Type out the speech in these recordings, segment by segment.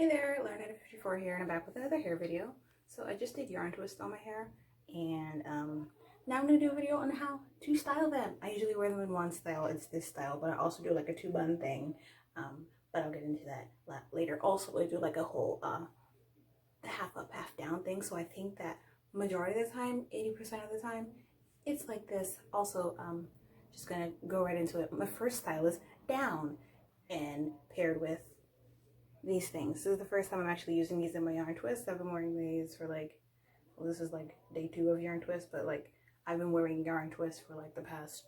Hey there, Learn at 54 here, and I'm back with another hair video. So I just did yarn twist on my hair, and now I'm going to do a video on how to style them. I usually wear them in one style, it's this style, but I also do like a two-bun thing, but I'll get into that later. Also, I do like a whole half up, half down thing, so I think that majority of the time, 80% of the time, it's like this. Also, just going to go right into it. My first style is down and paired with these things. This is the first time I'm actually using these in my yarn twist. I've been wearing these for like, well, this is like day 2 of yarn twist, but like I've been wearing yarn twist for like the past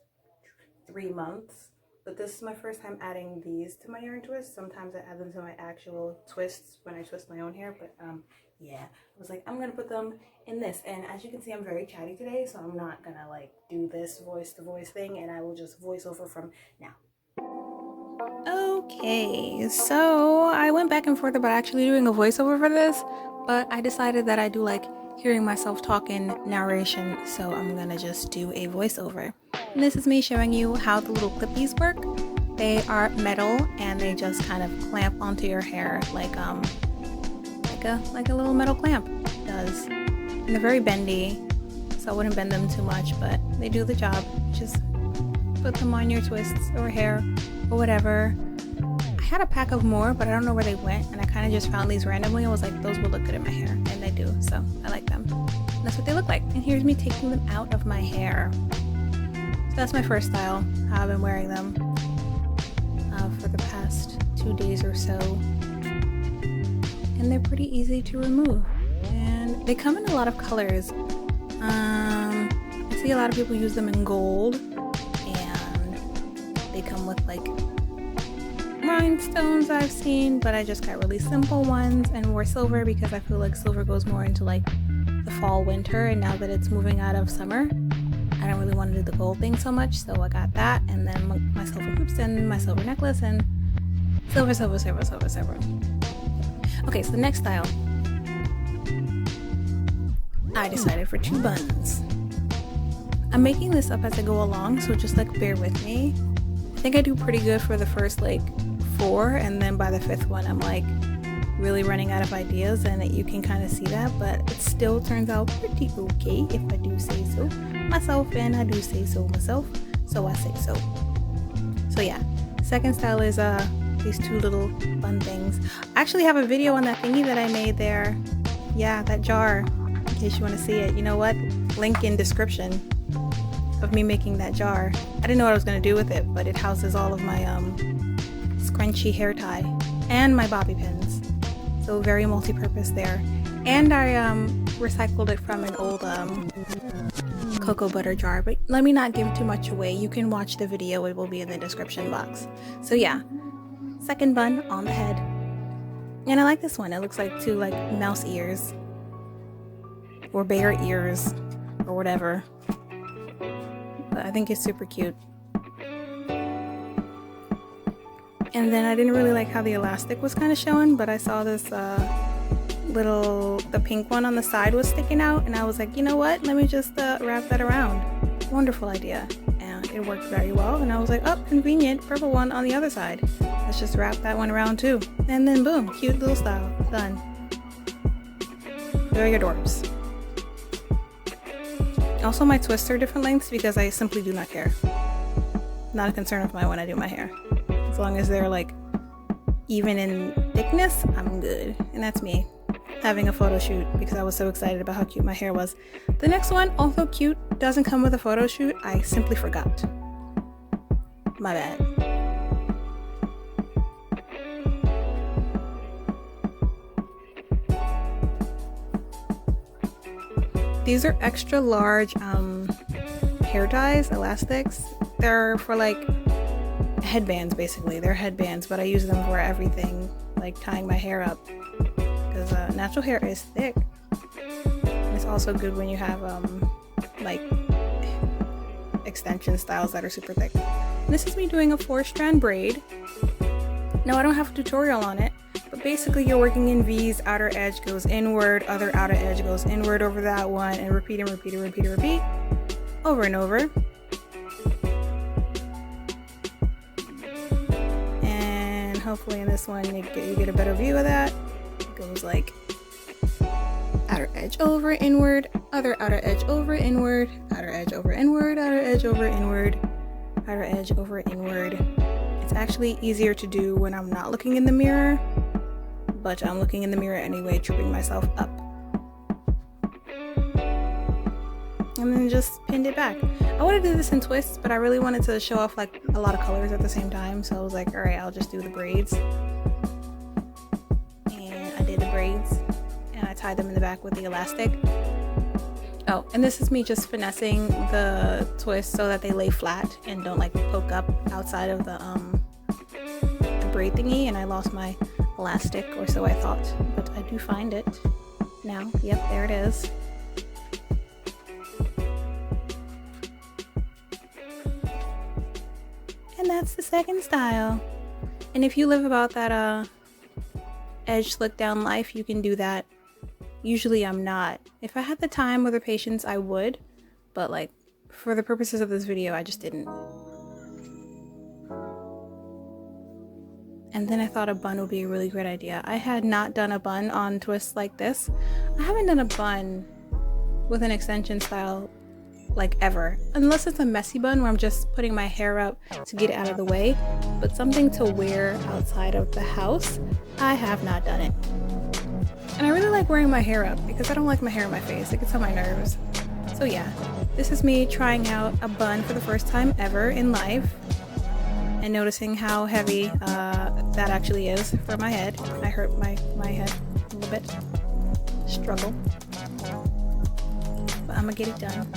3 months. But this is my first time adding these to my yarn twist. Sometimes I add them to my actual twists when I twist my own hair, but yeah, I was like, I'm gonna put them in this. And as you can see, I'm very chatty today, so I'm not gonna like do this voice to voice thing, and I will just voice over from now. Okay, so I went back and forth about actually doing a voiceover for this, but I decided that I do like hearing myself talk in narration, so I'm gonna just do a voiceover. And this is me showing you how the little clippies work. They are metal and they just kind of clamp onto your hair like a little metal clamp does. And they're very bendy, so I wouldn't bend them too much, but they do the job. Just put them on your twists or hair or whatever. I had a pack of more, but I don't know where they went, and I kind of just found these randomly and was like, those will look good in my hair, and they do, so I like them. And that's what they look like. And here's me taking them out of my hair. So that's my first style, how I've been wearing them for the past 2 days or so. And they're pretty easy to remove. And they come in a lot of colors. I see a lot of people use them in gold, and they come with like rhinestones I've seen, but I just got really simple ones and wore silver because I feel like silver goes more into like the fall winter, and now that it's moving out of summer, I don't really want to do the gold thing so much, so I got that, and then my silver hoops and my silver necklace and silver. Okay, so the next style, I decided for 2 buns. I'm making this up as I go along, so just like bear with me. I think I do pretty good for the first like 4, and then by the 5th one I'm like really running out of ideas, and you can kind of see that, but it still turns out pretty okay if I do say so myself, and I do say so myself, so I say so. So yeah, second style is these 2 little bun things. I actually have a video on that thingy that I made there. Yeah, that jar, in case you want to see it. You know what? Link in description of me making that jar. I didn't know what I was going to do with it, but it houses all of my scrunchy hair tie and my bobby pins, so very multi-purpose there. And I recycled it from an old cocoa butter jar, but let me not give too much away. You can watch the video, it will be in the description box. So yeah, second bun on the head, and I like this one. It looks like 2 like mouse ears or bear ears or whatever, but I think it's super cute. And then I didn't really like how the elastic was kind of showing, but I saw this the pink one on the side was sticking out, and I was like, you know what, let me just wrap that around. Wonderful idea, and it worked very well. And I was like, oh, convenient, purple one on the other side, let's just wrap that one around too, and then boom, cute little style done. Very adorbs. Also, my twists are different lengths because I simply do not care. Not a concern of mine when I do my hair. As long as they're like even in thickness, I'm good. And that's me having a photo shoot because I was so excited about how cute my hair was. The next one, also cute, doesn't come with a photo shoot. I simply forgot. My bad. These are extra large hair ties, elastics. They're for like headbands, basically. They're headbands, but I use them for everything, like tying my hair up, because natural hair is thick. And it's also good when you have like extension styles that are super thick. And this is me doing a 4-strand braid. Now I don't have a tutorial on it, but basically you're working in V's. Outer edge goes inward, other outer edge goes inward over that one, and repeat and repeat and repeat and repeat over and over. And hopefully in this one you get a better view of that. goes like outer edge over inward, other outer edge over inward, outer edge over inward, outer edge over inward, outer edge over inward. It's actually easier to do when I'm not looking in the mirror, but I'm looking in the mirror anyway, tripping myself up. And then just pinned it back. I would have did this in twists, but I really wanted to show off like a lot of colors at the same time, so I was like, all right, I'll just do the braids. And I did the braids, and I tied them in the back with the elastic. Oh, and this is me just finessing the twists so that they lay flat and don't like poke up outside of the braid thingy. And I lost my elastic, or so I thought, but I do find it now. Yep, there it is. And that's the second style. And if you live about that edge slick down life, you can do that. Usually I'm not. If I had the time or the patience, I would, but like for the purposes of this video, I just didn't. And then I thought a bun would be a really great idea. I had not done a bun on twists like this. I haven't done a bun with an extension style like ever, unless it's a messy bun where I'm just putting my hair up to get it out of the way, but something to wear outside of the house, I have not done it. And I really like wearing my hair up because I don't like my hair in my face. It gets on my nerves. So yeah, this is me trying out a bun for the first time ever in life and noticing how heavy that actually is for my head. I hurt my head a little bit. Struggle. But I'm gonna get it done.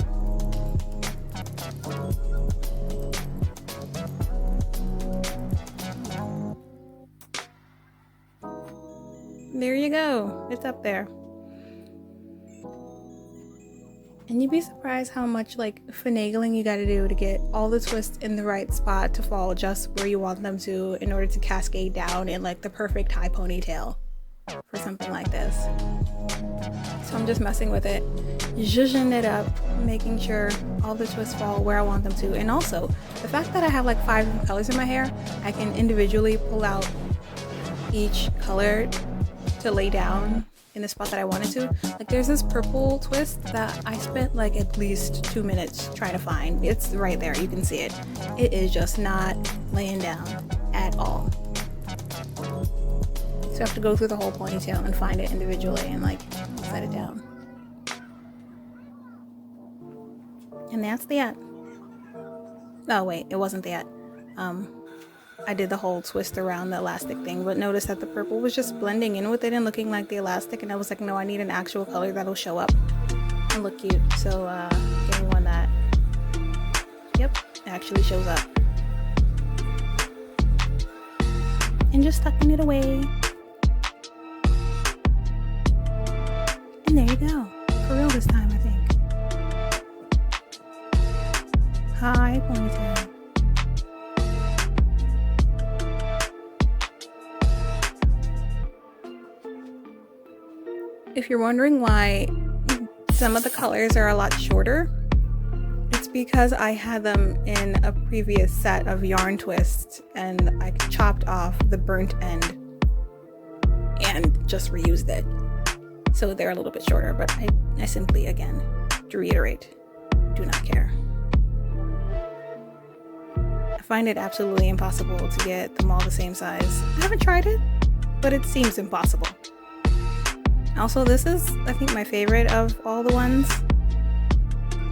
There you go. It's up there. And you'd be surprised how much like finagling you gotta do to get all the twists in the right spot to fall just where you want them to in order to cascade down in like the perfect high ponytail for something like this. So I'm just messing with it, zhuzhing it up, making sure all the twists fall where I want them to. And also, the fact that I have like 5 different colors in my hair, I can individually pull out each color to lay down in the spot that I wanted to. Like there's this purple twist that I spent like at least 2 minutes trying to find. It's right there, you can see it. It is just not laying down at all. So I have to go through the whole ponytail and find it individually and like set it down. And that's that. Oh wait, it wasn't that. I did the whole twist around the elastic thing, but notice that the purple was just blending in with it and looking like the elastic, and I was like, no, I need an actual color that'll show up and look cute. So give me one that, yep, it actually shows up. And just tucking it away. And there you go. For real this time, I think. High ponytail. If you're wondering why some of the colors are a lot shorter, it's because I had them in a previous set of yarn twists and I chopped off the burnt end and just reused it. So they're a little bit shorter, but I simply, again, to reiterate, do not care. I find it absolutely impossible to get them all the same size. I haven't tried it, but it seems impossible. Also, this is, I think, my favorite of all the ones.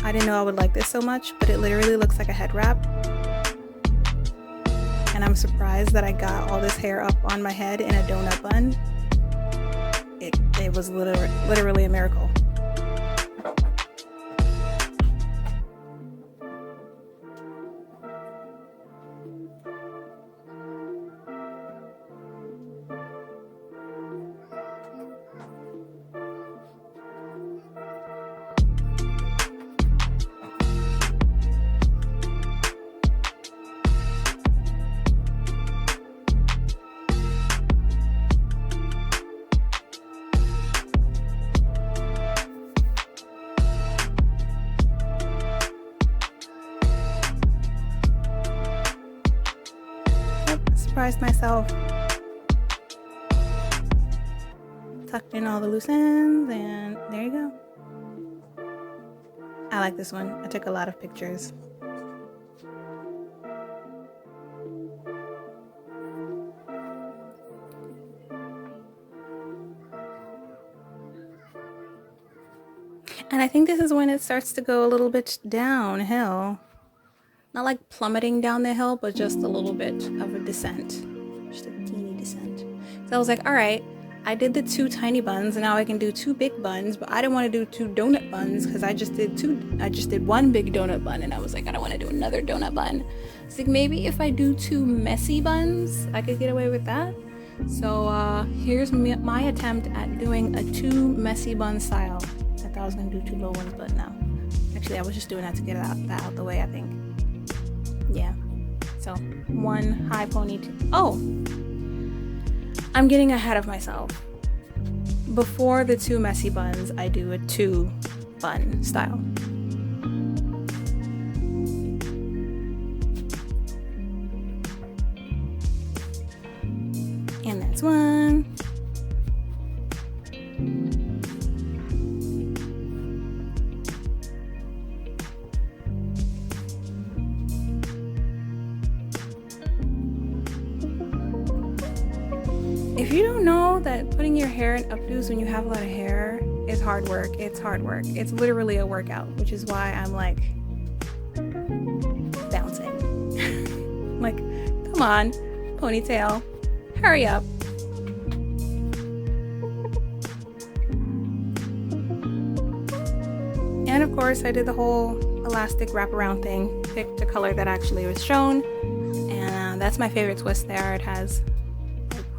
I didn't know I would like this so much, but it literally looks like a head wrap. And I'm surprised that I got all this hair up on my head in a donut bun. It was literally a miracle. Surprised myself. tucked in all the loose ends, and there you go. I like this one. I took a lot of pictures. And I think this is when it starts to go a little bit downhill. Not like plummeting down the hill, but just a little bit of a descent. Just a teeny descent. So I was like, all right, I did the 2 tiny buns, and now I can do 2 big buns, but I didn't want to do 2 donut buns because I just did 1 big donut bun, and I was like, I don't want to do another donut bun. So like, maybe if I do 2 messy buns, I could get away with that. So here's my attempt at doing a 2 messy bun style. I thought I was going to do 2 low ones, but no. Actually, I was just doing that to get that out the way, I think. Yeah. So 1 high ponytail. Oh! I'm getting ahead of myself. Before the 2 messy buns, I do a 2 bun style. And that's 1. If you don't know that putting your hair in updos when you have a lot of hair is hard work, it's hard work. It's literally a workout, which is why I'm like bouncing. Like, come on, ponytail, hurry up. And of course, I did the whole elastic wraparound thing, picked a color that actually was shown, and that's my favorite twist there. It has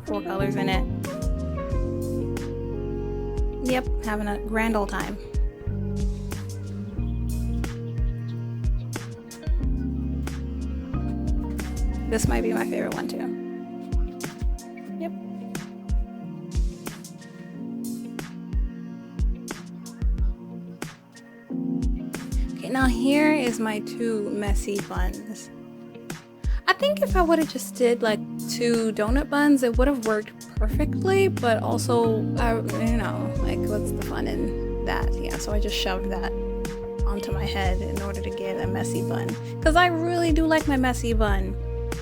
4 colors in it. Yep, having a grand old time. This might be my favorite one too. Yep. Okay, now here is my 2 messy buns. I think if I would have just did like 2 donut buns, it would have worked perfectly, but also, you know, like what's the fun in that? Yeah, so I just shoved that onto my head in order to get a messy bun. Because I really do like my messy bun.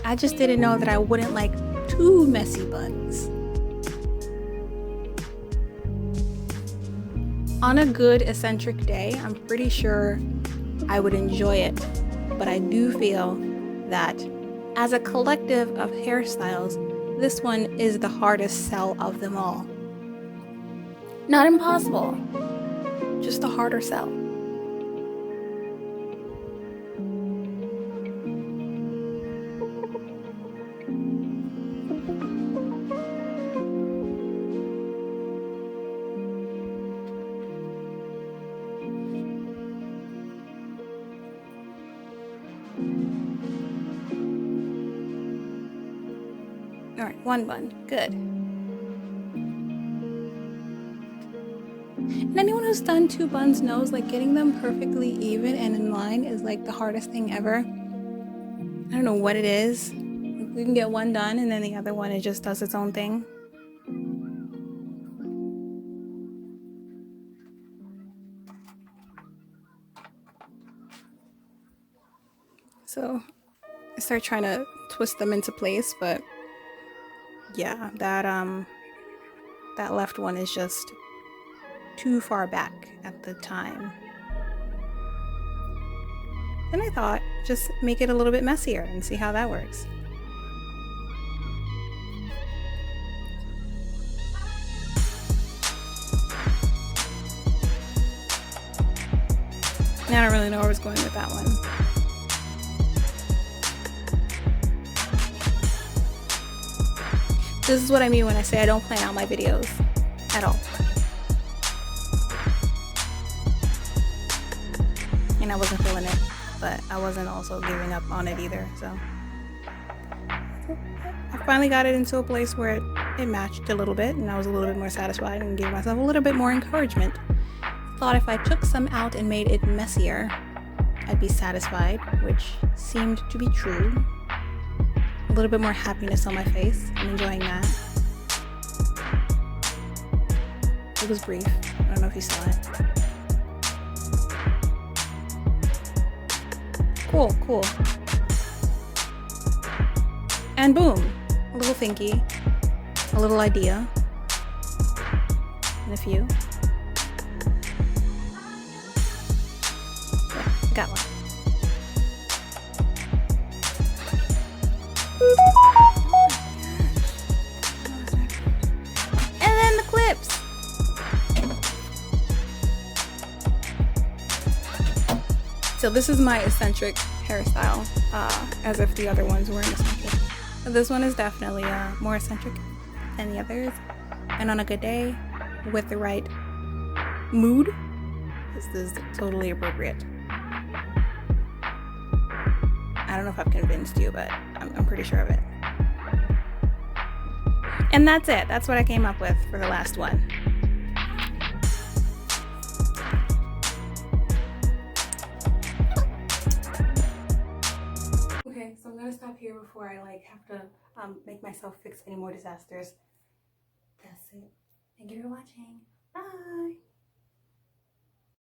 I just didn't know that I wouldn't like 2 messy buns. On a good eccentric day, I'm pretty sure I would enjoy it. But I do feel that as a collective of hairstyles, this one is the hardest sell of them all. Not impossible, just a harder sell. All right, 1 bun, good. And anyone who's done 2 buns knows like getting them perfectly even and in line is like the hardest thing ever. I don't know what it is. We can get 1 done and then the other one, it just does its own thing. So I start trying to twist them into place, but yeah, that left one is just too far back at the time. Then I thought, just make it a little bit messier and see how that works. I don't really know where I was going with that one. This is what I mean when I say I don't plan out my videos at all. And I wasn't feeling it, but I wasn't also giving up on it either, so. I finally got it into a place where it matched a little bit, and I was a little bit more satisfied and gave myself a little bit more encouragement. Thought if I took some out and made it messier, I'd be satisfied, which seemed to be true. A little bit more happiness on my face. I'm enjoying that. It was brief. I don't know if you saw it. Cool, cool. And boom, a little thinky, a little idea, and a few. Yeah, got one. And then the clips. So this is my eccentric hairstyle, as if the other ones weren't eccentric. But this one is definitely more eccentric than the others. And on a good day, with the right mood, this is totally appropriate. I don't know if I've convinced you, but I'm pretty sure of it. And that's it. That's what I came up with for the last one. Okay, so I'm gonna stop here before I have to make myself fix any more disasters. That's it. Thank you for watching. Bye.